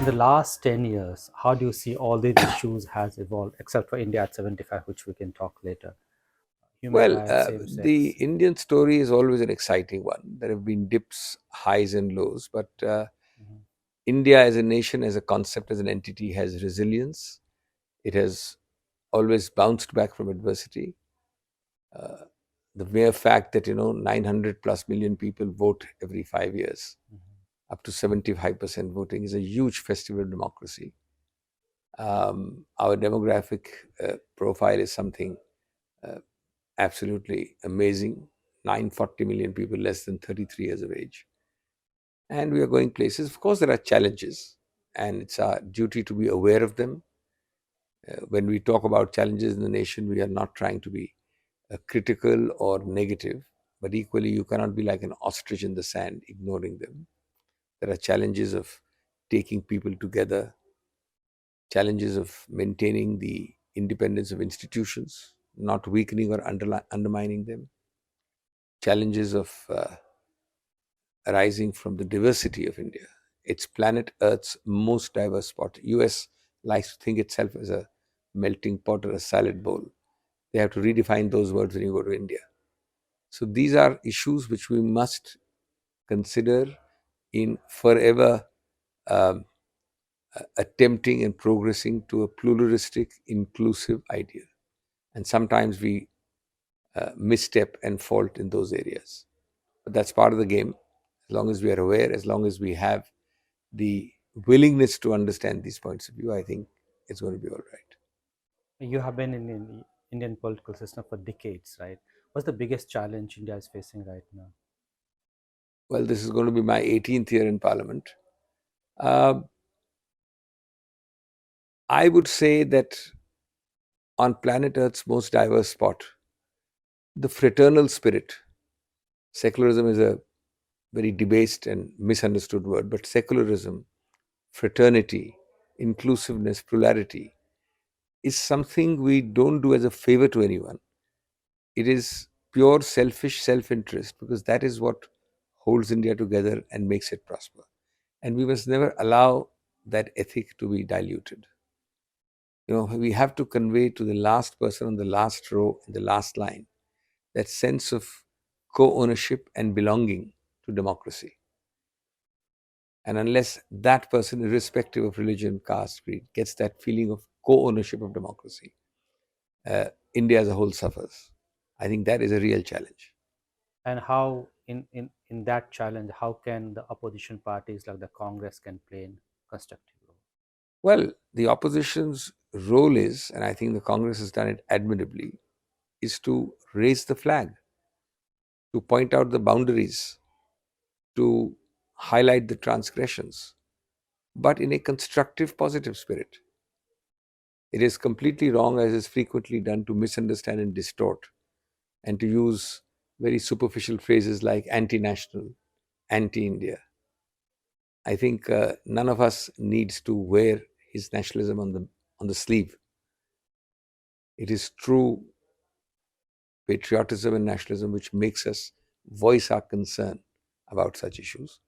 In the last 10 years, how do you see all these issues has evolved, except for India at 75, which we can talk later? Human Well, rights, same the sex. Indian story is always an exciting one. There have been dips, highs, and lows, but Mhm. India as a nation, as a concept, as an entity, has resilience. It has always bounced back from adversity. Uh, the mere fact that 900 plus million people vote every 5 years, Mhm. up to 75% voting, is a huge festival of democracy. Our demographic profile is something uh, absolutely amazing. 940 million people less than 33 years of age. And we are going places. Of course, there are challenges, and it's our duty to be aware of them. When we talk about challenges in the nation, we are not trying to be critical or negative, but equally, you cannot be like an ostrich in the sand, ignoring them. There are challenges of taking people together, challenges of maintaining the independence of institutions, not weakening or undermining them, challenges of arising from the diversity of India. It's planet Earth's most diverse spot. US likes to think itself as a melting pot or a salad bowl. They have to redefine those words when you go to India. So these are issues which we must consider in forever um, attempting and progressing to a pluralistic, inclusive ideal. And sometimes we misstep and fault in those areas. But that's part of the game. As long as we are aware, as long as we have the willingness to understand these points of view, I think it's going to be all right. You have been in the Indian political system for decades, right? What's the biggest challenge India is facing right now? Well, this is going to be my 18th year in Parliament. Uh, I would say that on planet Earth's most diverse spot, the fraternal spirit, secularism is a very debased and misunderstood word, but secularism, fraternity, inclusiveness, plurality is something we don't do as a favor to anyone. It is pure selfish self interest because that is what holds India together and makes it prosper. And we must never allow that ethic to be diluted. We have to convey to the last person on the last row, in the last line, that sense of co ownership and belonging to democracy. And unless that person, irrespective of religion, caste, creed, gets that feeling of co ownership of democracy, India as a whole suffers. I think that is a real challenge. And how, in that challenge, how can the opposition parties like the Congress can play a constructive role? Well, the opposition's role is, and I think the Congress has done it admirably, is to raise the flag, to point out the boundaries, to highlight the transgressions, but in a constructive, positive spirit. It is completely wrong, as is frequently done, to misunderstand and distort and to use very superficial phrases like anti national, anti India. I think none of us needs to wear his nationalism on the sleeve. It is true patriotism and nationalism which makes us voice our concern about such issues.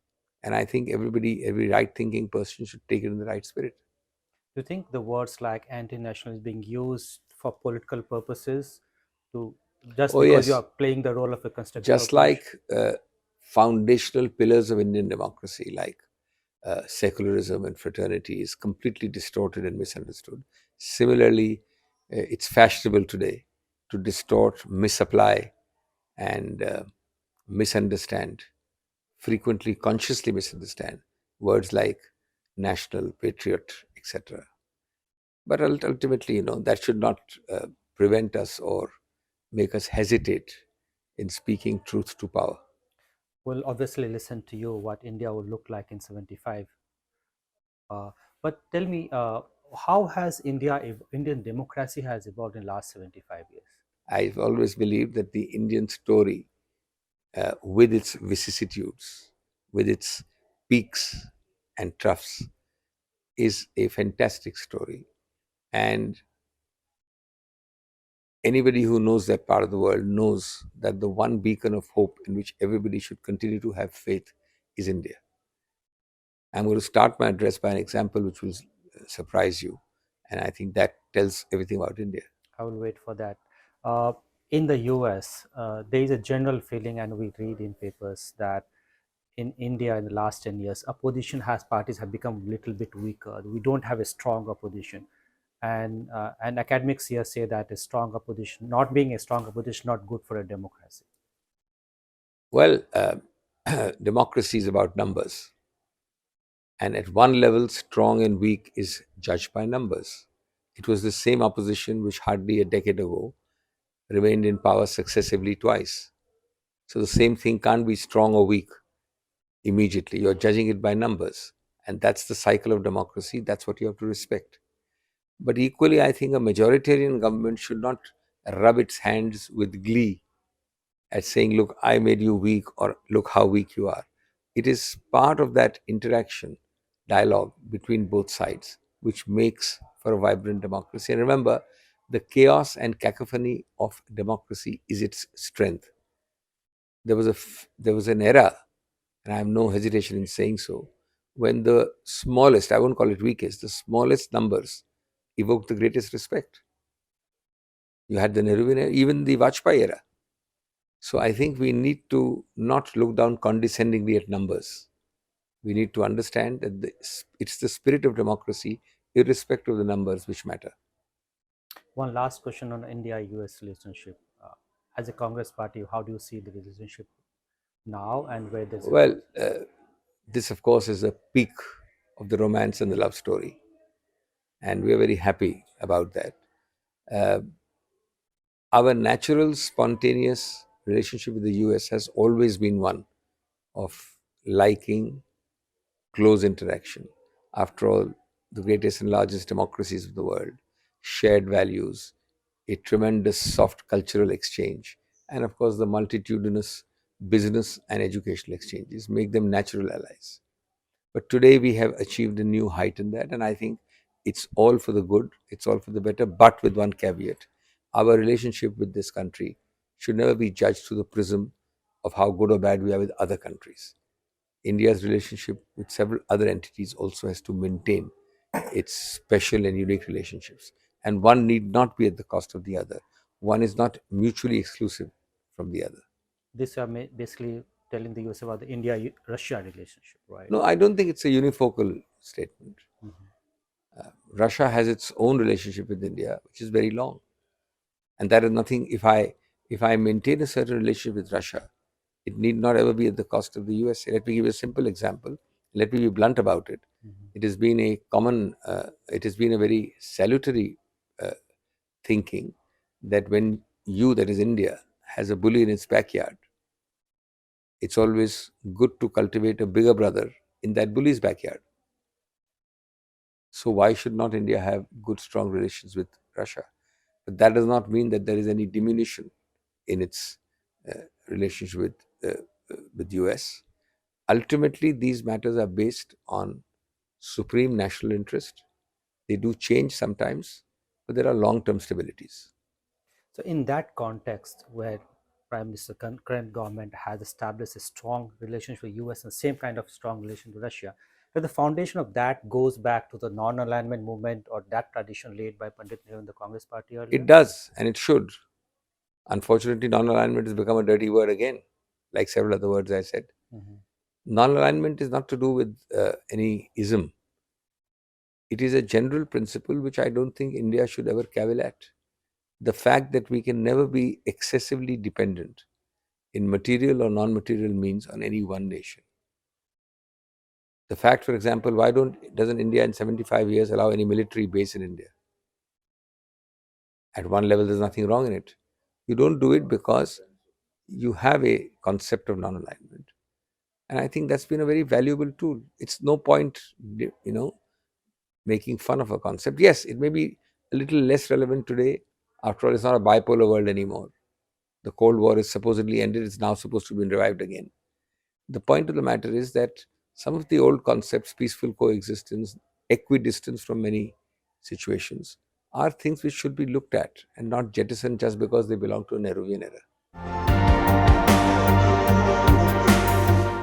And I think every right thinking person should take it in the right spirit. Do you think the words like anti-national is being used for political purposes to just Oh, because you yes, are playing the role of a constructive just opposition? like foundational pillars of Indian democracy, like secularism and fraternity, is completely distorted and misunderstood. Similarly, it's fashionable today to distort, misapply, and misunderstand, frequently consciously misunderstand words like national, patriot, etc. But ultimately, that should not prevent us or make us hesitate in speaking truth to power. We'll obviously listen to you what India will look like in 75. Uh, but tell me, how has Indian democracy has evolved in last 75 years? I've always believed that the Indian story, with its vicissitudes, with its peaks and troughs, is a fantastic story. And anybody who knows that part of the world knows that the one beacon of hope in which everybody should continue to have faith is India. I'm going to start my address by an example which will surprise you. And I think that tells everything about India. I will wait for that. Uh, in the US, there is a general feeling, and we read in papers that in India in the last 10 years, opposition has parties have become a little bit weaker. We don't have a strong opposition. And academics here say that a strong opposition, not being a strong opposition, not good for a democracy. Well, democracy is about numbers. And at one level, strong and weak is judged by numbers. It was the same opposition which hardly a decade ago remained in power successively twice. So the same thing can't be strong or weak immediately. You're judging it by numbers. And that's the cycle of democracy. That's what you have to respect. But equally, I think a majoritarian government should not rub its hands with glee at saying, look, I made you weak, or look how weak you are. It is part of that interaction, dialogue between both sides, which makes for a vibrant democracy. And remember, the chaos and cacophony of democracy is its strength. There was an era, and I have no hesitation in saying so, when the smallest, I won't call it weakest, the smallest numbers evoked the greatest respect. You had the Nehruvian era, even the Vajpayee era. So I think we need to not look down condescendingly at numbers. We need to understand that it's the spirit of democracy, irrespective of the numbers, which matter. One last question on India-US relationship. As a Congress party, how do you see the relationship now, and where does it Well, go? this, of course, is a peak of the romance and the love story, and we are very happy about that. Uh, our natural, spontaneous relationship with the US has always been one of liking, close interaction. After all, the greatest and largest democracies of the world, shared values, a tremendous soft cultural exchange, and of course, the multitudinous business and educational exchanges make them natural allies. But today we have achieved a new height in that, and I think it's all for the good, it's all for the better, but with one caveat. Our relationship with this country should never be judged through the prism of how good or bad we are with other countries. India's relationship with several other entities also has to maintain its special and unique relationships. And one need not be at the cost of the other. One is not mutually exclusive from the other. This you are basically telling the US about the India-Russia relationship, right? No, I don't think it's a unifocal statement. Mhm. Russia has its own relationship with India, which is very long. And that is nothing, if I maintain a certain relationship with Russia, it need not ever be at the cost of the USA. Let me give you a simple example. Let me be blunt about it. Mhm. It has been a very salutary uh, thinking that when you, that is India, has a bully in its backyard, it's always good to cultivate a bigger brother in that bully's backyard. So why should not India have good, strong relations with Russia? But that does not mean that there is any diminution in its relationship with US. Ultimately, these matters are based on supreme national interest. They do change sometimes, but there are long-term stabilities. So, in that context, where Prime Minister current government has established a strong relationship with US and same kind of strong relation to Russia, that the foundation of that goes back to the non-alignment movement or that tradition laid by Pandit Nehru and the Congress Party It earlier. does, and it should. Unfortunately, non-alignment has become a dirty word again, like several other words I said. Mhm. Non-alignment is not to do with any ism. It is a general principle which I don't think India should ever cavil at. The fact that we can never be excessively dependent in material or non-material means on any one nation. The fact, for example, why don't doesn't India in 75 years allow any military base in India? At one level, there's nothing wrong in it. You don't do it because you have a concept of non-alignment, and I think that's been a very valuable tool. It's no point, making fun of a concept. Yes, it may be a little less relevant today. After all, it's not a bipolar world anymore. The Cold War is supposedly ended. It's now supposed to be revived again. The point of the matter is that some of the old concepts, peaceful coexistence, equidistance from many situations, are things which should be looked at and not jettisoned just because they belong to a Nehruvian era.